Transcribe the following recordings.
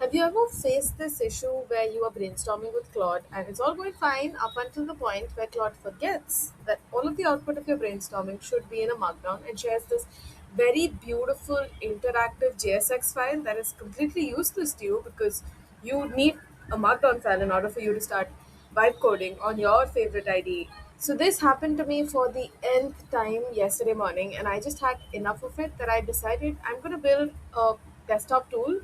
Have you ever faced this issue where you are brainstorming with Claude and it's all going fine up until the point where Claude forgets that all of the output of your brainstorming should be in a markdown and shares this very beautiful interactive JSX file that is completely useless to you because you need a markdown file in order for you to start vibe coding on your favorite IDE. So this happened to me for the nth time yesterday morning, and I just had enough of it that I decided I'm going to build a desktop tool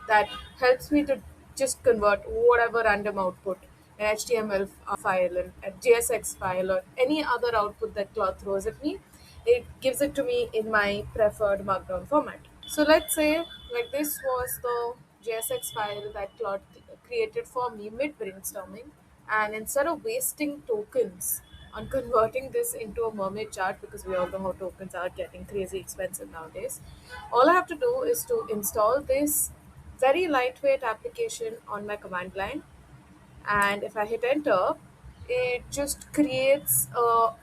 that helps me to just convert whatever random output, an HTML file, and a JSX file, or any other output that Claude throws at me. It gives it to me in my preferred Markdown format. So let's say, like, this was the JSX file that Claude created for me mid brainstorming, and instead of wasting tokens on converting this into a mermaid chart, because we all know how tokens are getting crazy expensive nowadays, all I have to do is to install this very lightweight application on my command line, and if I hit enter, it just creates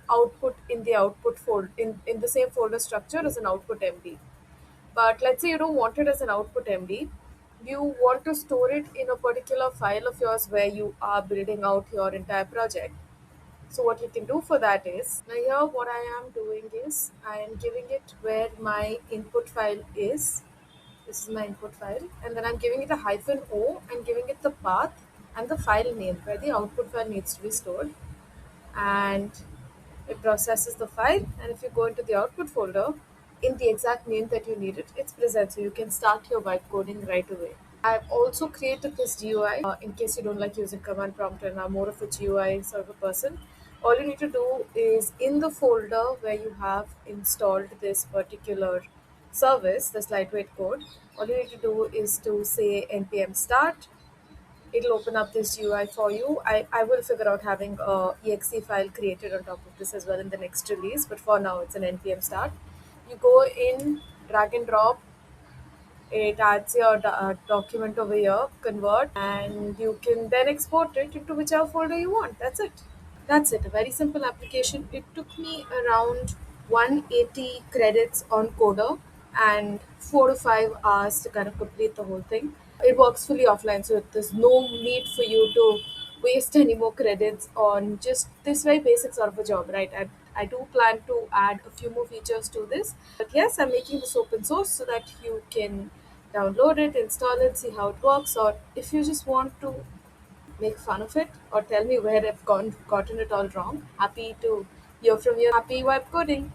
output in the output folder in the same folder structure as an output MD. But let's say you don't want it as an output MD. You want to store it in a particular file of yours where you are building out your entire project. So what you can do for that is, now here what I am doing is I am giving it where my input file is. This is my input file, and then I'm giving it a hyphen O and giving it the path and the file name where the output file needs to be stored. And it processes the file, and if you go into the output folder in the exact name that you need it, it's present. So you can start your vibe coding right away. I've also created this GUI in case you don't like using command prompt and are more of a GUI sort of a person. All you need to do is in the folder where you have installed this particular service, this lightweight code, all you need to do is to say npm start. It'll open up this UI for you. I will figure out having a exe file created on top of this as well in the next release, but for now it's an npm start. You go in, drag and drop, it adds your document over here, convert, and you can then export it into whichever folder you want. That's it. That's it. A very simple application. It took me around 180 credits on Coder and 4 to 5 hours to kind of complete the whole thing. It works fully offline, so there's no need for you to waste any more credits on just this very basic sort of a job, right? I do plan to add a few more features to this, but yes, I'm making this open source so that you can download it, install it, see how it works, or if you just want to make fun of it or tell me where I've gotten it all wrong. Happy to hear from you. Happy web coding.